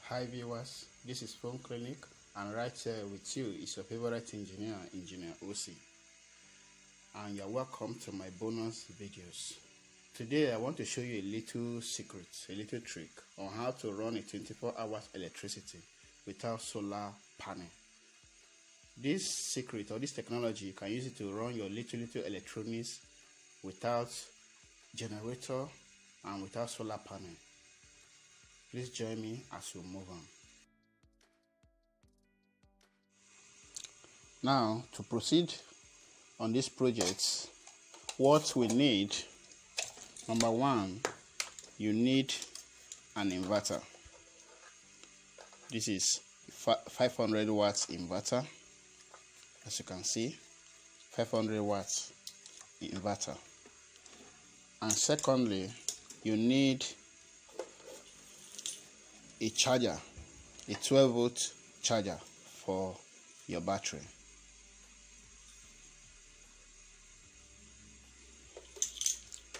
Hi viewers, this is Phone Clinic, and right here with you is your favorite engineer, Engineer OC, and you're welcome to my bonus videos. Today I want to show you a little secret, a little trick on how to run a 24 hours electricity without solar panel. This secret or this technology, you can use it to run your little electronics without generator and without solar panel. Please join me as we move on. Now, to proceed on this project, what we need, number one, you need an inverter. This is 500 watts inverter. As you can see, 500 watts inverter. And secondly, you need a charger, a 12-volt charger for your battery.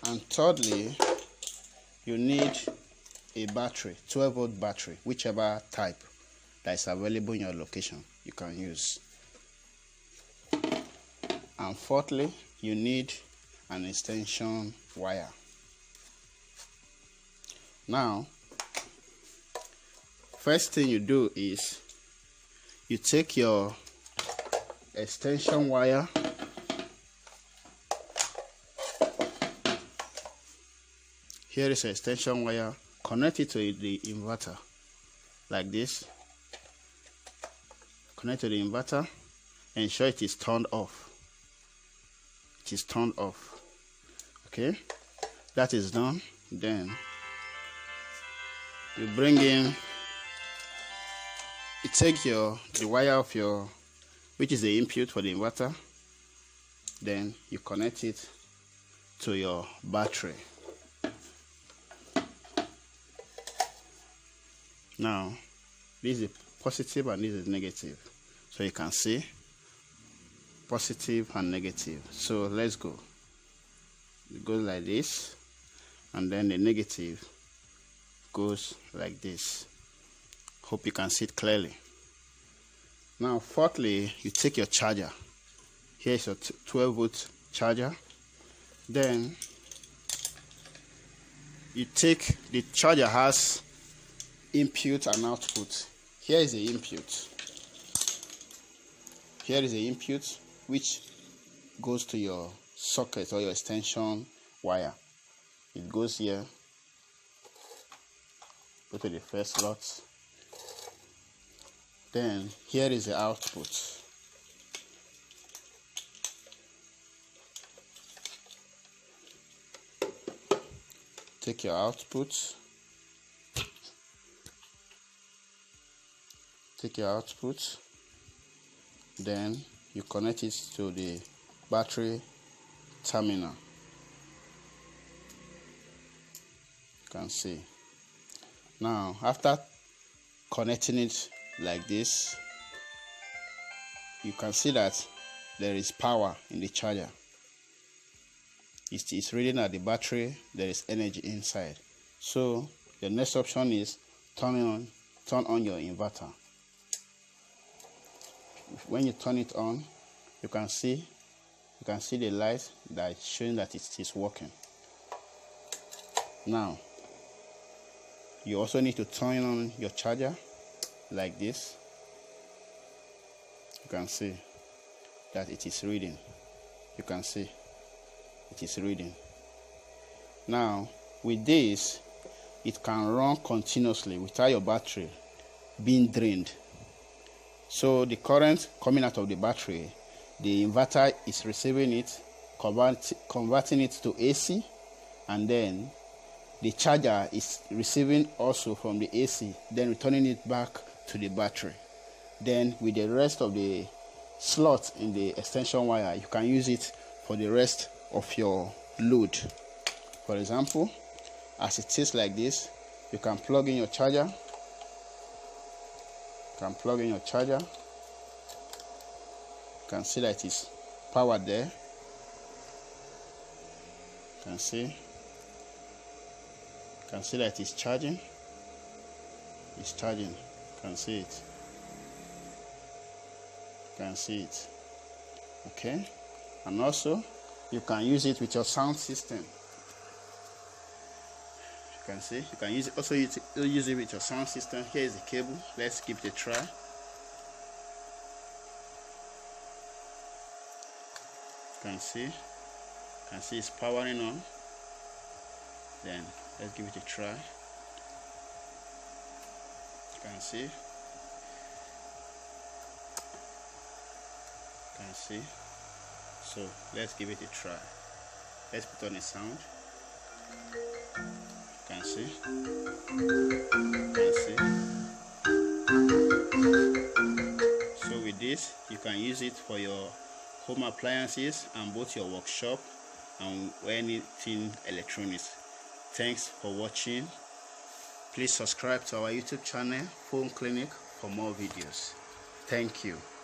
And thirdly, you need a battery, 12-volt battery, whichever type that is available in your location, you can use. And fourthly, you need an extension wire. Now, first thing you do is you take your extension wire, here is an extension wire, connect it to the inverter like this. Connect to the inverter, ensure it is turned off. It is turned off. Okay, that is done. Then you bring in, you take the wire of your, which is the input for the inverter, then you connect it to your battery. Now, this is positive and this is negative. So you can see positive and negative. So let's go. It goes like this, and then the negative goes like this. Hope you can see it clearly. Now, fourthly, you take your charger. Here's your 12-volt charger. Then you take, the charger has input and output. Here is the input. Here is the input, which goes to your socket or your extension wire. It goes here. Go to the first slot. Then here is the output. Take your output. Take your output. Then you connect it to the battery terminal. You can see. Now, after connecting it like this, you can see that there is power in the charger. It is reading at the battery, there is energy inside. So the next option is turn on your inverter. When you turn it on, you can see the light that is showing that it is working. Now, you also need to turn on your charger like this. You can see that it is reading. You can see it is reading. Now, with this, it can run continuously without your battery being drained. So the current coming out of the battery, the inverter is receiving it, converting it to AC, and then the charger is receiving also from the AC, then returning it back to the battery. Then with the rest of the slot in the extension wire, you can use it for the rest of your load. For example, as it is like this, you can plug in your charger. You can plug in your charger. You can see that it is powered there. You can see that it is charging. It's charging. You can see it. You can see it. Okay. And also you can use it with your sound system. You can see, you can use it also use it with your sound system. Here is the cable. Let's give it a try. You can see it's powering on. Then let's give it a try. You can see. So let's give it a try. Let's put on a sound. You can see. So with this, you can use it for your home appliances and both your workshop and anything electronics. Thanks for watching. Please subscribe to our YouTube channel, Phone Clinic, for more videos. Thank you.